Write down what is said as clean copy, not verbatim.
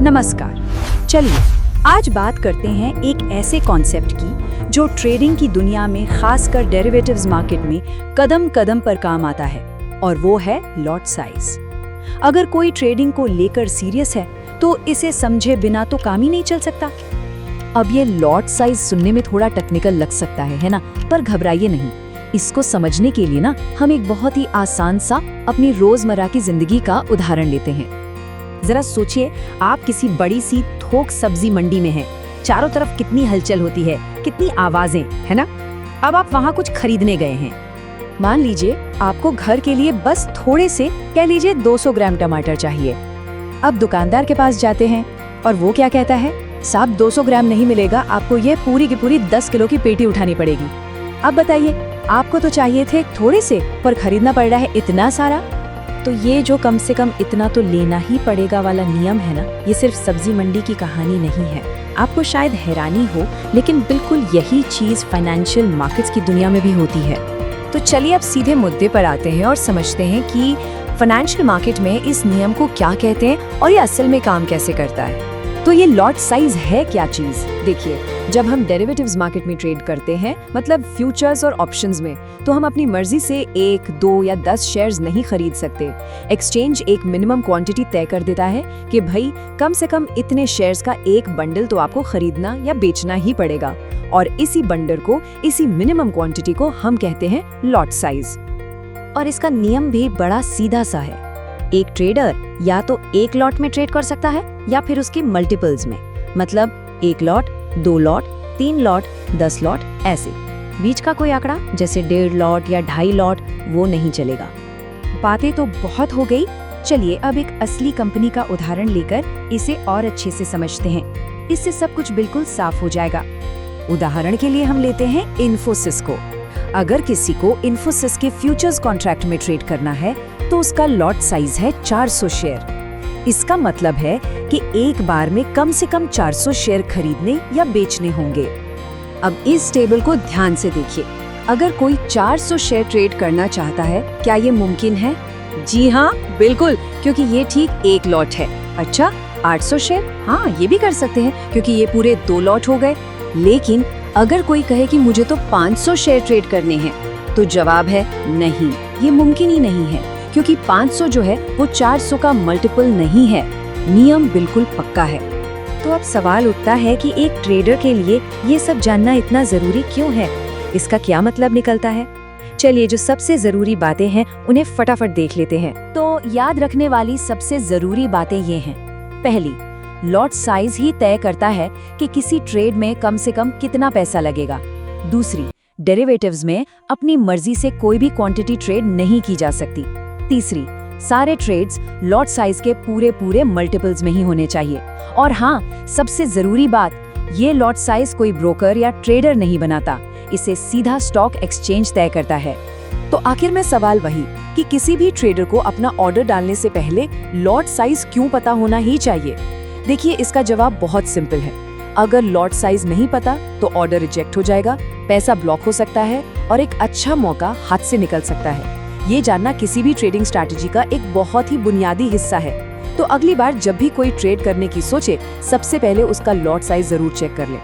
नमस्कार। चलिए आज बात करते हैं एक ऐसे कॉन्सेप्ट की जो ट्रेडिंग की दुनिया में, खासकर डेरिवेटिव्स मार्केट में कदम कदम पर काम आता है, और वो है लॉट साइज। अगर कोई ट्रेडिंग को लेकर सीरियस है तो इसे समझे बिना तो काम ही नहीं चल सकता। अब ये लॉट साइज सुनने में थोड़ा टेक्निकल लग सकता है ना, पर घबराइए नहीं। इसको समझने के लिए ना हम एक बहुत ही आसान सा अपनी रोजमर्रा की जिंदगी का उदाहरण लेते हैं। जरा सोचिए, आप किसी बड़ी सी थोक सब्जी मंडी में हैं। चारों तरफ कितनी हलचल होती है, कितनी आवाजें, है ना। अब आप वहाँ कुछ खरीदने गए हैं। मान लीजिए आपको घर के लिए बस थोड़े से, कह लीजिए 200 ग्राम टमाटर चाहिए। अब दुकानदार के पास जाते हैं और वो क्या कहता है, साहब 200 ग्राम नहीं मिलेगा, आपको ये पूरी की पूरी 10 किलो की पेटी उठानी पड़ेगी। अब बताइए, आपको तो चाहिए थे थोड़े से, पर खरीदना पड़ रहा है इतना सारा। तो ये जो कम से कम इतना तो लेना ही पड़ेगा वाला नियम है ना, ये सिर्फ सब्जी मंडी की कहानी नहीं है। आपको शायद हैरानी हो, लेकिन बिल्कुल यही चीज फाइनेंशियल मार्केट्स की दुनिया में भी होती है। तो चलिए अब सीधे मुद्दे पर आते हैं और समझते हैं कि फाइनेंशियल मार्केट में इस नियम को क्या कहते हैं और ये असल में काम कैसे करता है। तो ये लॉट साइज है क्या चीज? देखिए, जब हम डेरिवेटिव्स मार्केट में ट्रेड करते हैं, मतलब फ्यूचर्स और ऑप्शंस में, तो हम अपनी मर्जी से 1, 2 या 10 शेयर्स नहीं खरीद सकते। एक्सचेंज एक मिनिमम क्वांटिटी तय कर देता है कि भाई कम से कम इतने शेयर्स का एक बंडल तो आपको खरीदना या बेचना ही पड़ेगा, और इसी बंडल को, इसी मिनिमम क्वांटिटी को हम कहते हैं लॉट साइज। और इसका नियम भी बड़ा सीधा सा है। एक ट्रेडर या तो एक लॉट में ट्रेड कर सकता है या फिर उसके मल्टीपल्स में, मतलब 1 लॉट, 2 लॉट, 3 लॉट, 10 लॉट, ऐसे। बीच का कोई आंकड़ा जैसे 1.5 लॉट या 2.5 लॉट वो नहीं चलेगा। बातें तो बहुत हो गई, चलिए अब एक असली कंपनी का उदाहरण लेकर इसे और अच्छे से समझते हैं। इससे सब कुछ बिल्कुल साफ हो जाएगा। उदाहरण के लिए हम लेते हैं इन्फोसिस को। अगर किसी को इन्फोसिस के फ्यूचर्स कॉन्ट्रैक्ट में ट्रेड करना है तो उसका लॉट साइज है 400 शेयर। इसका मतलब है कि एक बार में कम से कम 400 शेयर खरीदने या बेचने होंगे। अब इस टेबल को ध्यान से देखिए। अगर कोई 400 शेयर ट्रेड करना चाहता है, क्या ये मुमकिन है? जी हाँ, बिल्कुल, क्योंकि ये ठीक 1 लॉट है। अच्छा, 800 शेयर? हाँ, ये भी कर सकते हैं क्योंकि ये पूरे 2 लॉट हो गए। लेकिन अगर कोई कहे कि मुझे तो 500 शेयर ट्रेड करने हैं, तो जवाब है नहीं, ये मुमकिन ही नहीं है, क्योंकि 500 जो है वो 400 का मल्टीपल नहीं है। नियम बिल्कुल पक्का है। तो अब सवाल उठता है कि एक ट्रेडर के लिए ये सब जानना इतना जरूरी क्यों है? इसका क्या मतलब निकलता है? चलिए, जो सबसे जरूरी बातें हैं उन्हें फटाफट देख लेते हैं। तो याद रखने वाली सबसे जरूरी बातें ये हैं। पहली, लॉट साइज ही तय करता है कि किसी ट्रेड में कम से कम कितना पैसा लगेगा। दूसरी, डेरिवेटिव्स में अपनी मर्जी से कोई भी क्वांटिटी ट्रेड नहीं की जा सकती। तीसरी, सारे ट्रेड्स लॉट साइज के पूरे मल्टीपल्स में ही होने चाहिए। और हाँ, सबसे जरूरी बात, ये लॉट साइज कोई ब्रोकर या ट्रेडर नहीं बनाता, इसे सीधा स्टॉक एक्सचेंज तय करता है। तो आखिर में सवाल वही कि किसी भी ट्रेडर को अपना ऑर्डर डालने से पहले लॉट साइज क्यों पता होना ही चाहिए? देखिए, इसका जवाब बहुत सिंपल है। अगर लॉट साइज नहीं पता तो ऑर्डर रिजेक्ट हो जाएगा, पैसा ब्लॉक हो सकता है और एक अच्छा मौका हाथ से निकल सकता है। ये जानना किसी भी ट्रेडिंग स्ट्रैटेजी का एक बहुत ही बुनियादी हिस्सा है। तो अगली बार जब भी कोई ट्रेड करने की सोचे, सबसे पहले उसका लॉट साइज जरूर चेक कर लें।